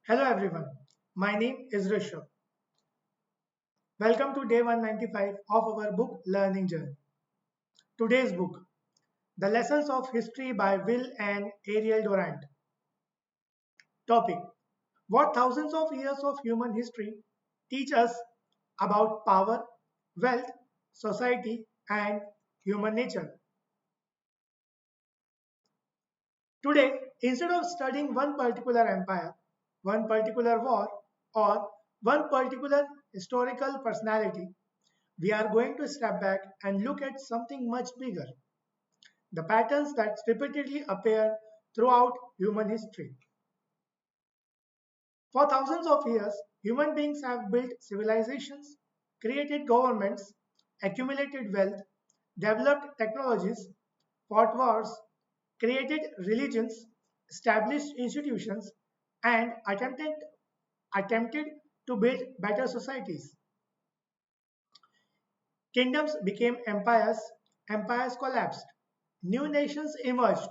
Hello everyone, my name is Rishabh. Welcome to day 195 of our book learning journey. Today's book, The Lessons of History by Will and Ariel Durant. Topic: What thousands of years of human history teach us about power, wealth, society, and human nature. Today, instead of studying one particular empire, one particular war, or one particular historical personality, we are going to step back and look at something much bigger: the patterns that repeatedly appear throughout human history. For thousands of years, human beings have built civilizations, created governments, accumulated wealth, developed technologies, fought wars, created religions, established institutions, and attempted to build better societies. Kingdoms became empires, empires collapsed, new nations emerged,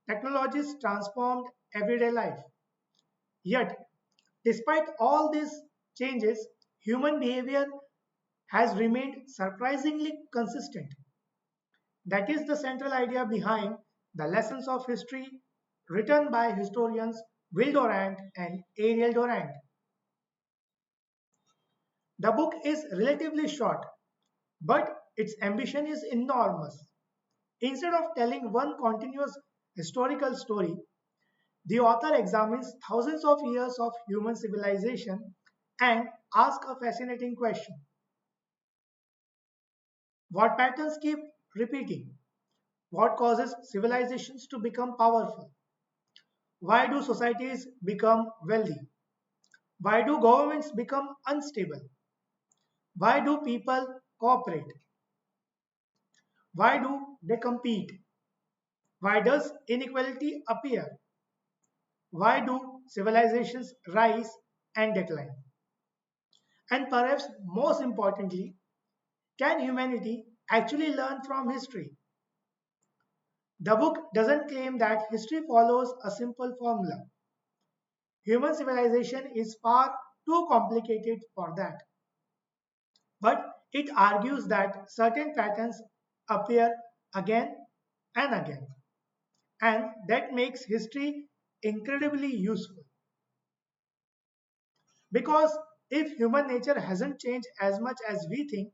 technologies transformed everyday life. Yet, despite all these changes, human behavior has remained surprisingly consistent. That is the central idea behind the lessons of history written by historians Will Durant and Ariel Durant. The book is relatively short, but its ambition is enormous. Instead of telling one continuous historical story, the author examines thousands of years of human civilization and asks a fascinating question: what patterns keep repeating? What causes civilizations to become powerful? Why do societies become wealthy? Why do governments become unstable? Why do people cooperate? Why do they compete? Why does inequality appear? Why do civilizations rise and decline? And perhaps most importantly, can humanity actually learn from history? The book doesn't claim that history follows a simple formula. Human civilization is far too complicated for that. But it argues that certain patterns appear again and again, and that makes history incredibly useful. Because if human nature hasn't changed as much as we think,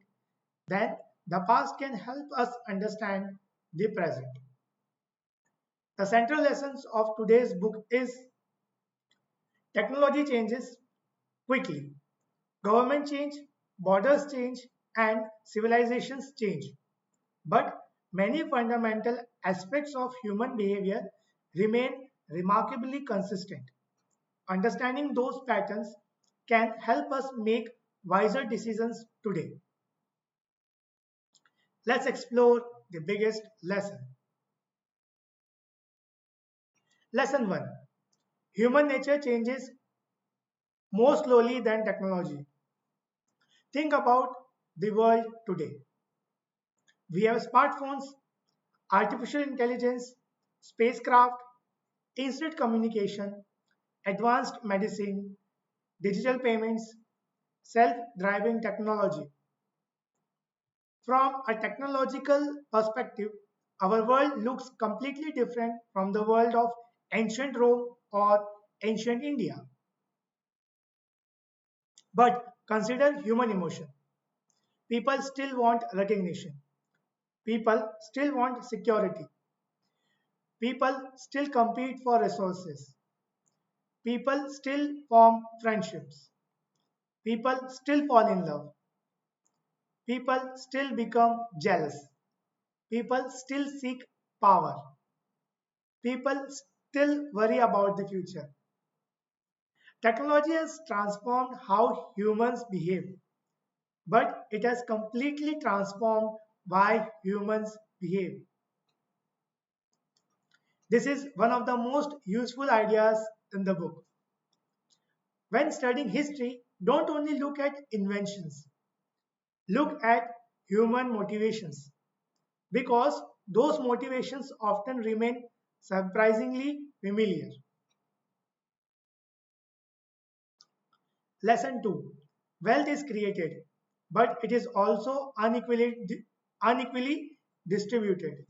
then the past can help us understand the present. The central lessons of today's book is: technology changes quickly, government change, borders change, and civilizations change. But many fundamental aspects of human behavior remain remarkably consistent. Understanding those patterns can help us make wiser decisions today. Let's explore the biggest lesson. Lesson 1: human nature changes more slowly than technology. Think about the world today. We have smartphones, artificial intelligence, spacecraft, instant communication, advanced medicine, digital payments, self-driving technology. From a technological perspective, our world looks completely different from the world of ancient Rome or ancient India. But consider human emotion. People still want recognition. People still want security. People still compete for resources. People still form friendships. People still fall in love. People still become jealous. People still seek power. People still worry about the future. Technology has transformed how humans behave, but it has completely transformed why humans behave. This is one of the most useful ideas in the book. When studying history, don't only look at inventions, look at human motivations, because those motivations often remain surprisingly familiar. Lesson 2. Wealth is created, but it is also unequally distributed.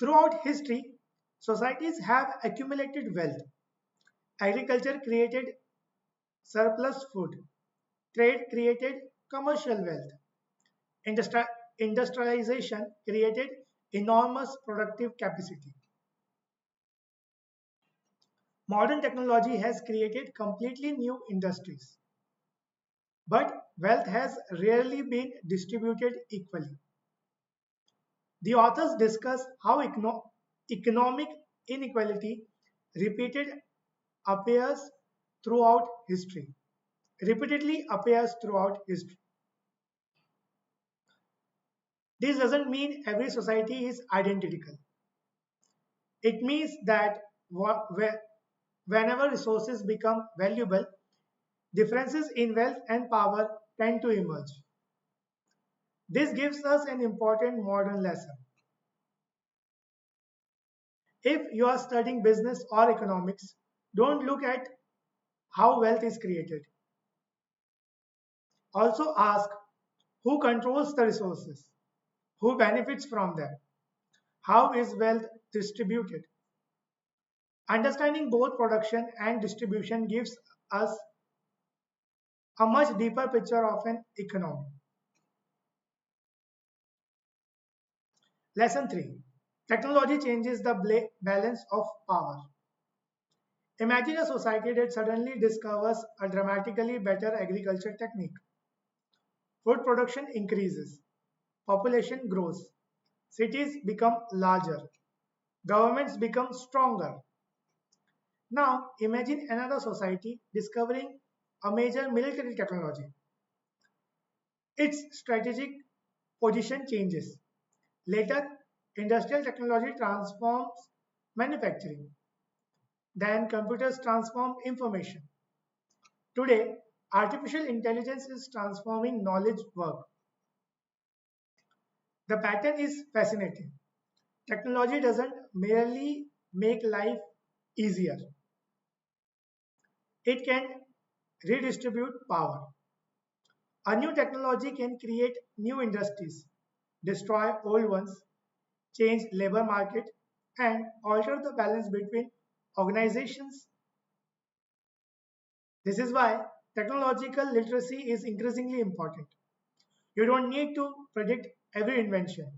Throughout history, societies have accumulated wealth. Agriculture created surplus food. Trade created commercial wealth. Industri- Industrialization created enormous productive capacity. Modern technology has created completely new industries, but wealth has rarely been distributed equally. The authors discuss how economic inequality repeated appears throughout history. Repeatedly appears throughout history. This doesn't mean every society is identical. It means that whenever resources become valuable, differences in wealth and power tend to emerge. This gives us an important modern lesson. If you are studying business or economics, don't look at how wealth is created. Also ask who controls the resources, who benefits from them, how is wealth distributed. Understanding both production and distribution gives us a much deeper picture of an economy. Lesson 3. Technology changes the balance of power. Imagine a society that suddenly discovers a dramatically better agriculture technique. Food production increases, population grows, cities become larger, governments become stronger. Now imagine another society discovering a major military technology. Its strategic position changes. Later, industrial technology transforms manufacturing. Then computers transform information. Today, artificial intelligence is transforming knowledge work. The pattern is fascinating. Technology doesn't merely make life easier, it can redistribute power. A new technology can create new industries, destroy old ones, change labor market, and alter the balance between organizations. This is why technological literacy is increasingly important. You don't need to predict every invention,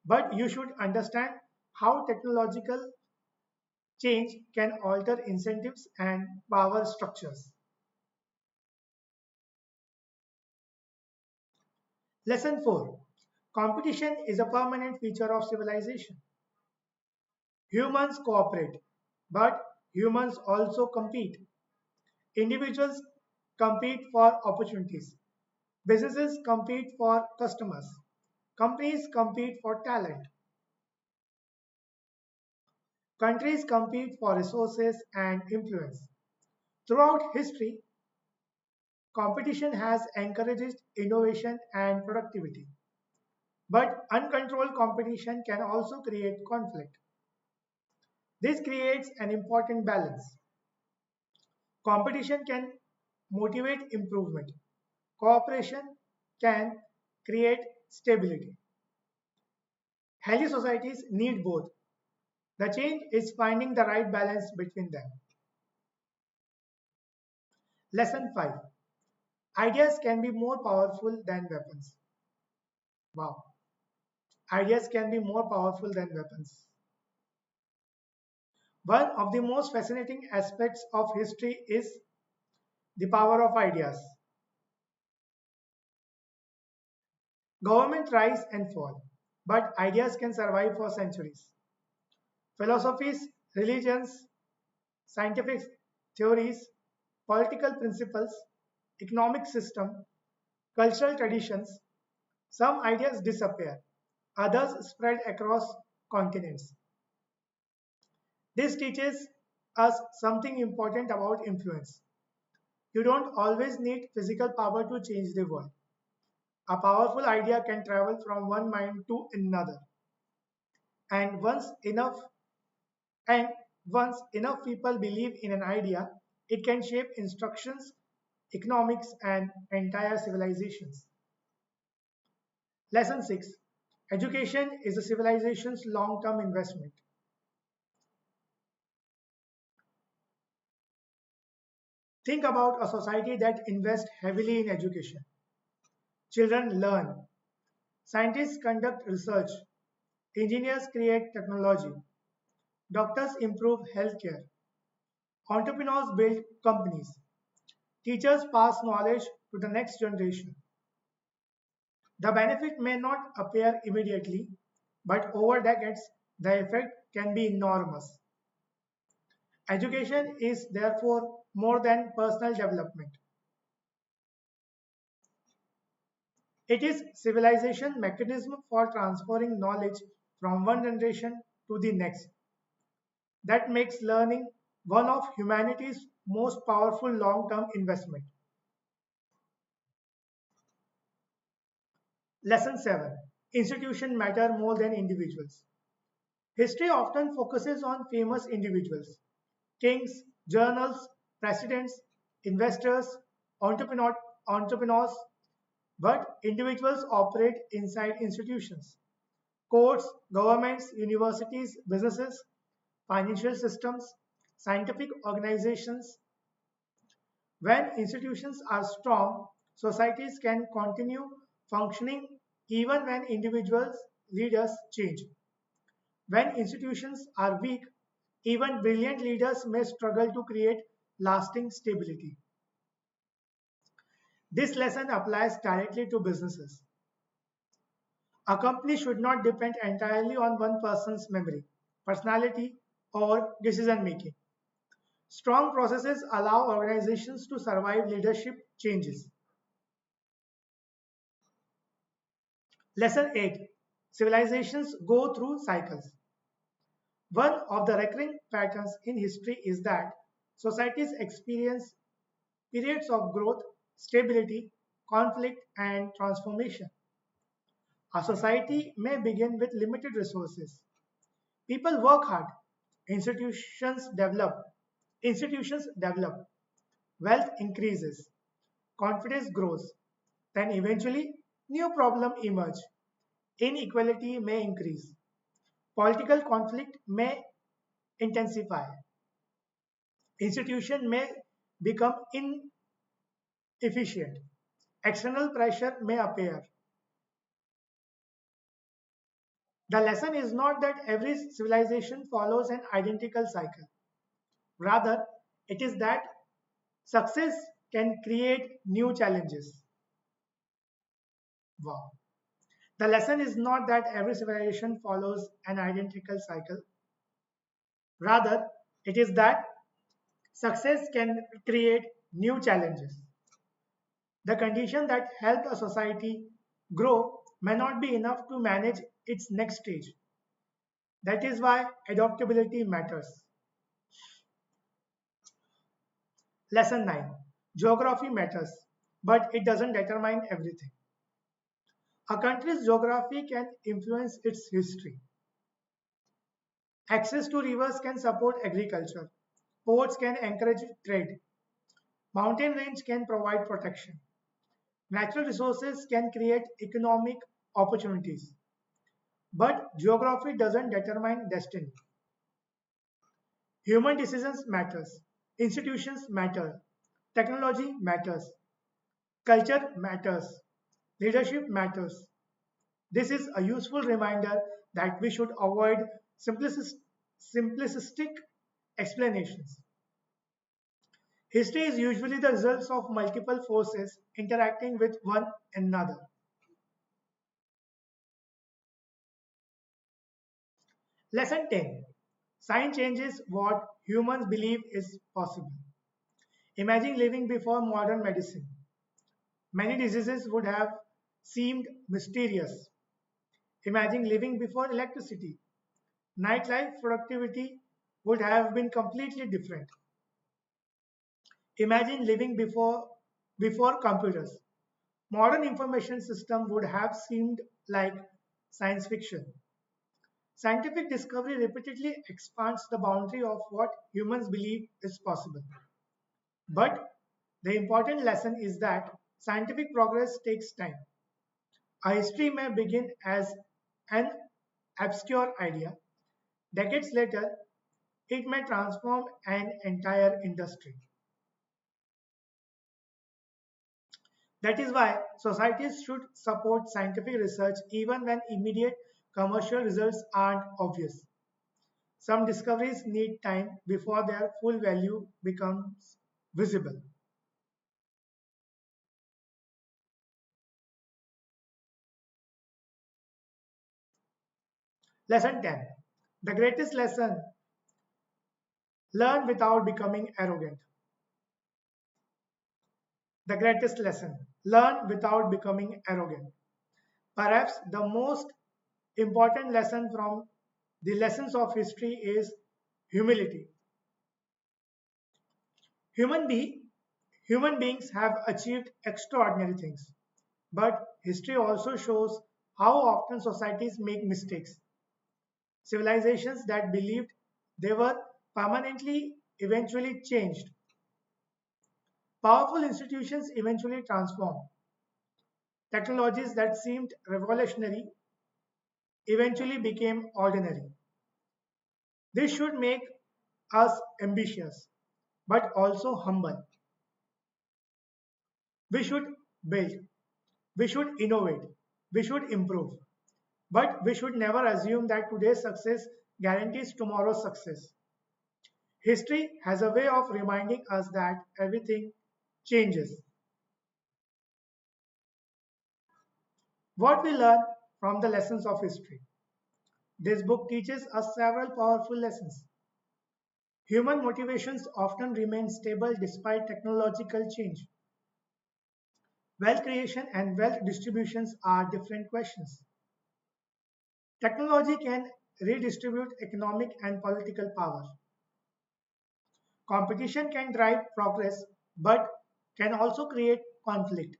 but you should understand how technological change can alter incentives and power structures. Lesson 4. Competition is a permanent feature of civilization. Humans cooperate, but humans also compete. Individuals compete for opportunities. Businesses compete for customers. Companies compete for talent. Countries compete for resources and influence. Throughout history, competition has encouraged innovation and productivity. But uncontrolled competition can also create conflict. This creates an important balance. Competition can motivate improvement. Cooperation can create stability. Healthy societies need both. The change is finding the right balance between them. Lesson 5. Ideas can be more powerful than weapons. Wow. Ideas can be more powerful than weapons. One of the most fascinating aspects of history is the power of ideas. Governments rise and fall, but ideas can survive for centuries. Philosophies, religions, scientific theories, political principles, economic system, cultural traditions, some ideas disappear, others spread across continents. This teaches us something important about influence. You don't always need physical power to change the world. A powerful idea can travel from one mind to another. And once enough and once enough people believe in an idea, it can shape instructions, economics, and entire civilizations. Lesson 6. Education is a civilization's long-term investment. Think about a society that invests heavily in education. Children learn, scientists conduct research, engineers create technology, doctors improve healthcare, entrepreneurs build companies, teachers pass knowledge to the next generation. The benefit may not appear immediately, but over decades, the effect can be enormous. Education is therefore more than personal development. It is civilization mechanism for transferring knowledge from one generation to the next. That makes learning one of humanity's most powerful long-term investment. Lesson 7. Institutions matter more than individuals. History often focuses on famous individuals, kings, journals, presidents, investors, entrepreneur, entrepreneurs, but individuals operate inside institutions. Courts, governments, universities, businesses, financial systems, scientific organizations. When institutions are strong, societies can continue functioning even when individuals leaders change. When institutions are weak, even brilliant leaders may struggle to create lasting stability. This lesson applies directly to businesses. A company should not depend entirely on one person's memory, personality, or decision making. Strong processes allow organizations to survive leadership changes. Lesson 8. Civilizations go through cycles. One of the recurring patterns in history is that societies experience periods of growth, stability, conflict, and transformation. A society may begin with limited resources. People work hard, institutions develop, institutions develop, wealth increases, confidence grows, then eventually new problems emerge. Inequality may increase, political conflict may intensify, institution may become inefficient, external pressure may appear. The lesson is not that every civilization follows an identical cycle. Rather, it is that success can create new challenges. Wow. The lesson is not that every civilization follows an identical cycle. Rather, it is that success can create new challenges. The condition that help a society grow may not be enough to manage its next stage. That is why adaptability matters. Lesson 9. Geography matters, but it doesn't determine everything. A country's geography can influence its history. Access to rivers can support agriculture. Ports can encourage trade. Mountain range can provide protection. Natural resources can create economic opportunities. But geography doesn't determine destiny. Human decisions matters. Institutions matter. Technology matters. Culture matters. Leadership matters. This is a useful reminder that we should avoid simplistic explanations. History is usually the results of multiple forces interacting with one another. Lesson 10. Science changes what humans believe is possible. Imagine living before modern medicine. Many diseases would have seemed mysterious. Imagine living before electricity. Nightlife productivity would have been completely different. Imagine living before computers. Modern information system would have seemed like science fiction. Scientific discovery repeatedly expands the boundary of what humans believe is possible. But the important lesson is that scientific progress takes time. A history may begin as an obscure idea. Decades later, it may transform an entire industry. That is why societies should support scientific research even when immediate commercial results aren't obvious. Some discoveries need time before their full value becomes visible. Lesson 10. The greatest lesson: learn without becoming arrogant. The greatest lesson: learn without becoming arrogant. Perhaps the most important lesson from the lessons of history is humility. Human, be, Human beings have achieved extraordinary things, but history also shows how often societies make mistakes. Civilizations that believed they were permanently eventually changed. Powerful institutions eventually transformed. Technologies that seemed revolutionary eventually became ordinary. This should make us ambitious, but also humble. We should build, we should innovate, we should improve, but we should never assume that today's success guarantees tomorrow's success. History has a way of reminding us that everything changes. What we learn from the lessons of history. This book teaches us several powerful lessons. Human motivations often remain stable despite technological change. Wealth creation and wealth distributions are different questions. Technology can redistribute economic and political power. Competition can drive progress but can also create conflict.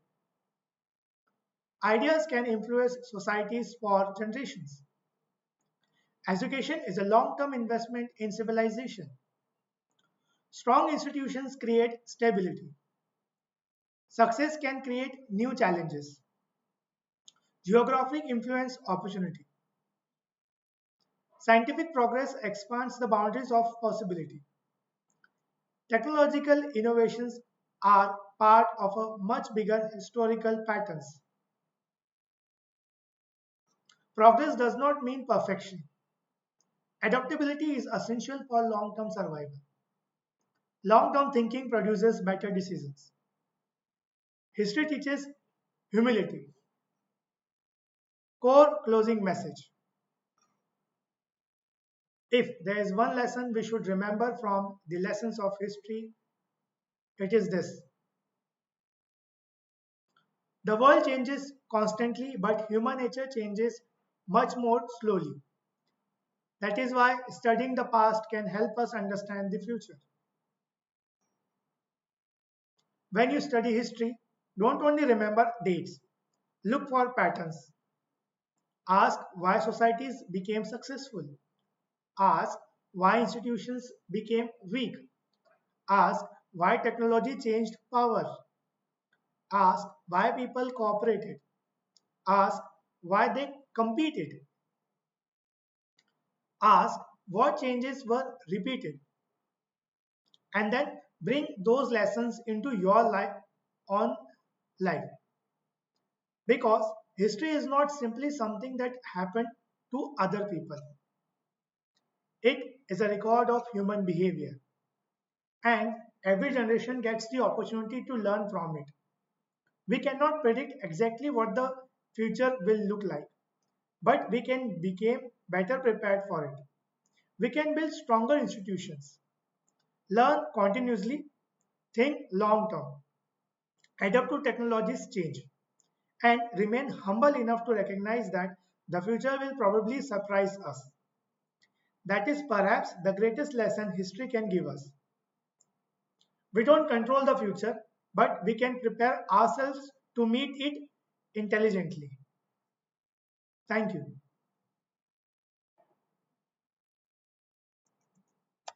Ideas can influence societies for generations. Education is a long term investment in civilization. Strong institutions create stability. Success can create new challenges. Geographic influence opportunity. Scientific progress expands the boundaries of possibility. Technological innovations are part of a much bigger historical patterns. Progress does not mean perfection. Adaptability is essential for long-term survival. Long-term thinking produces better decisions. History teaches humility. Core closing message. If there is one lesson we should remember from the lessons of history, it is this. The world changes constantly, but human nature changes much more slowly. That is why studying the past can help us understand the future. When you study history, don't only remember dates, look for patterns. Ask why societies became successful. Ask why institutions became weak. Ask why technology changed power. Ask why people cooperated. Ask why they competed. Ask what changes were repeated. And then bring those lessons into your life on life. Because history is not simply something that happened to other people. It is a record of human behavior. And every generation gets the opportunity to learn from it. We cannot predict exactly what the future will look like, but we can become better prepared for it. We can build stronger institutions, learn continuously, think long term, adapt to technology's change, and remain humble enough to recognize that the future will probably surprise us. That is perhaps the greatest lesson history can give us. We don't control the future, but we can prepare ourselves to meet it intelligently. Thank you.